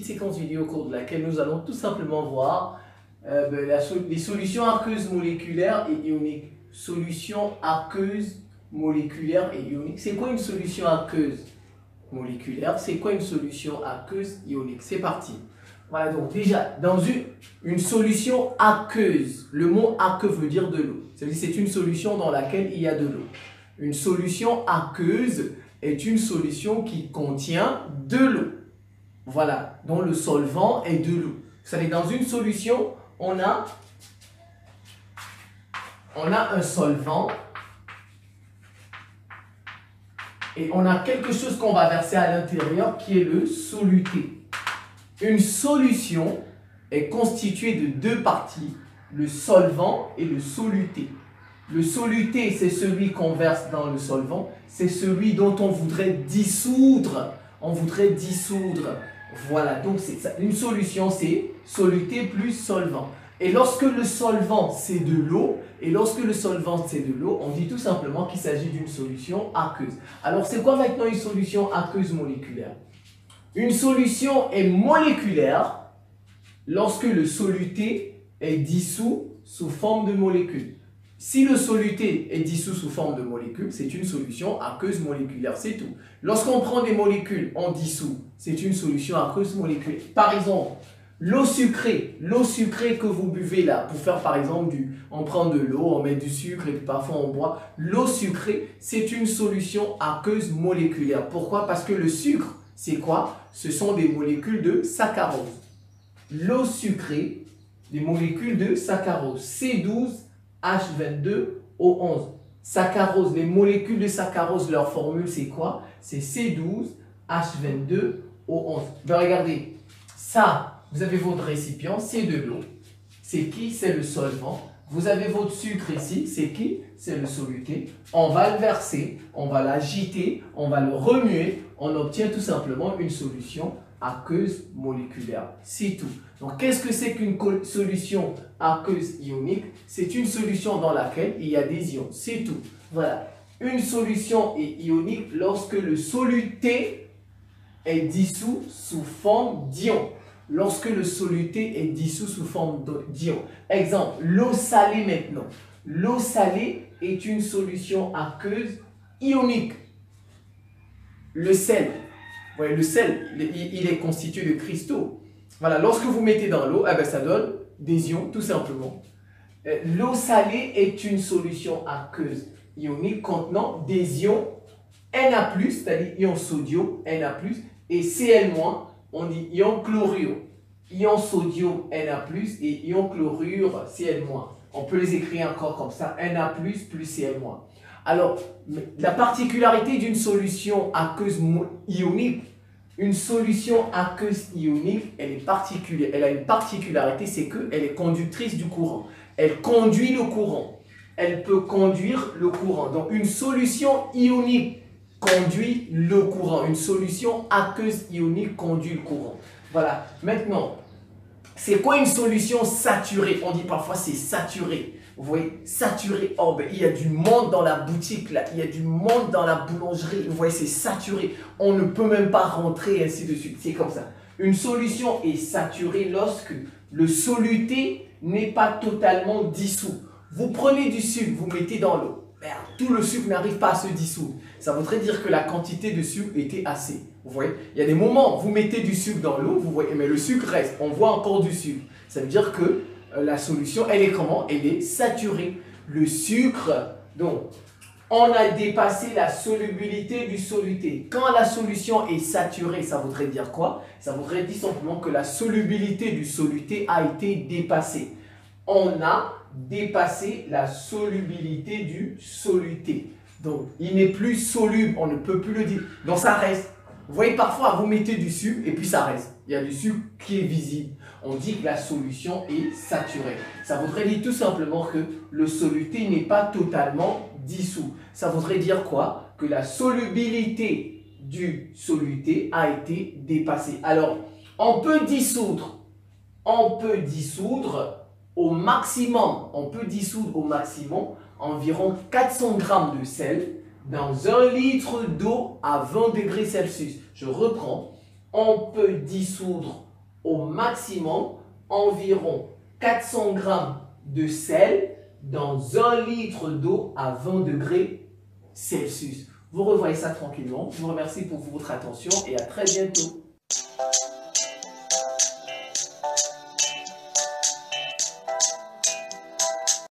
séquence vidéo au cours de laquelle nous allons tout simplement voir les solutions aqueuses moléculaires et ioniques. Solutions aqueuses moléculaires et ioniques. C'est quoi une solution aqueuse moléculaire? C'est quoi une solution aqueuse ionique? C'est parti. Voilà, donc déjà, dans une solution aqueuse, le mot aqueux veut dire de l'eau. C'est-à-dire que c'est une solution dans laquelle il y a de l'eau. Une solution aqueuse est une solution qui contient de l'eau. Voilà, dont le solvant est de l'eau. C'est-à-dire dans une solution, on a un solvant et on a quelque chose qu'on va verser à l'intérieur qui est le soluté. Une solution est constituée de deux parties, le solvant et le soluté. Le soluté, c'est celui qu'on verse dans le solvant, c'est celui dont on voudrait dissoudre. On voudrait dissoudre. Voilà, donc c'est ça. Une solution, c'est soluté plus solvant. Et lorsque le solvant, c'est de l'eau, on dit tout simplement qu'il s'agit d'une solution aqueuse. Alors, c'est quoi maintenant une solution aqueuse moléculaire? Une solution est moléculaire lorsque le soluté est dissous sous forme de molécules. Si le soluté est dissous sous forme de molécules, c'est une solution aqueuse moléculaire, c'est tout. Lorsqu'on prend des molécules, on dissout, c'est une solution aqueuse moléculaire. Par exemple, l'eau sucrée que vous buvez là, pour faire par exemple on prend de l'eau, on met du sucre et puis parfois on boit. L'eau sucrée, c'est une solution aqueuse moléculaire. Pourquoi? Parce que le sucre, c'est quoi? Ce sont des molécules de saccharose. L'eau sucrée, des molécules de saccharose, C12H22O11. Saccharose, les molécules de saccharose, leur formule c'est quoi? C'est C12H22O11. Ben regardez, ça, vous avez votre récipient, c'est de l'eau. C'est qui? C'est le solvant. Vous avez votre sucre ici, c'est qui? C'est le soluté. On va le verser, on va l'agiter, on va le remuer. On obtient tout simplement une solution aqueuse moléculaire. C'est tout. Donc, qu'est-ce que c'est qu'une solution aqueuse ionique? C'est une solution dans laquelle il y a des ions. C'est tout. Voilà. Une solution est ionique lorsque le soluté est dissous sous forme d'ion. Lorsque le soluté est dissous sous forme d'ion. Exemple, l'eau salée maintenant. L'eau salée est une solution aqueuse ionique. Le sel. Ouais, le sel, il est constitué de cristaux. Voilà, lorsque vous mettez dans l'eau, ça donne des ions, tout simplement. L'eau salée est une solution aqueuse ionique contenant des ions Na+, c'est-à-dire ion sodium, Na+, et Cl-, on dit ion chlorure. Ion sodium, Na+, et ion chlorure, Cl-. On peut les écrire encore comme ça, Na+, plus Cl-. Alors, la particularité d'une solution aqueuse ionique, une solution aqueuse ionique, elle a une particularité, c'est qu'elle est conductrice du courant. Elle conduit le courant. Elle peut conduire le courant. Donc, une solution ionique conduit le courant. Une solution aqueuse ionique conduit le courant. Voilà. Maintenant, c'est quoi une solution saturée? On dit parfois c'est saturé. Vous voyez, saturé. Oh, ben, il y a du monde dans la boutique, là. Il y a du monde dans la boulangerie. Vous voyez, c'est saturé. On ne peut même pas rentrer, ainsi de suite. C'est comme ça. Une solution est saturée lorsque le soluté n'est pas totalement dissous. Vous prenez du sucre, vous mettez dans l'eau. Merde, tout le sucre n'arrive pas à se dissoudre. Ça voudrait dire que la quantité de sucre était assez. Vous voyez, il y a des moments, vous mettez du sucre dans l'eau, vous voyez, mais le sucre reste. On voit encore du sucre. Ça veut dire que la solution, elle est comment? Elle est saturée. Le sucre, donc, on a dépassé la solubilité du soluté. Quand la solution est saturée, ça voudrait dire quoi? Ça voudrait dire simplement que la solubilité du soluté a été dépassée. On a dépassé la solubilité du soluté. Donc, il n'est plus soluble, on ne peut plus le dire. Donc, ça reste. Vous voyez, parfois, vous mettez du sucre et puis ça reste. Il y a du sucre qui est visible. On dit que la solution est saturée. Ça voudrait dire tout simplement que le soluté n'est pas totalement dissous. Ça voudrait dire quoi? Que la solubilité du soluté a été dépassée. Alors, on peut dissoudre au maximum, environ 400 g de sel dans 1 litre d'eau à 20 degrés Celsius. Je reprends, on peut dissoudre au maximum environ 400 grammes de sel dans 1 litre d'eau à 20 degrés Celsius. Vous revoyez ça tranquillement. Je vous remercie pour votre attention et à très bientôt.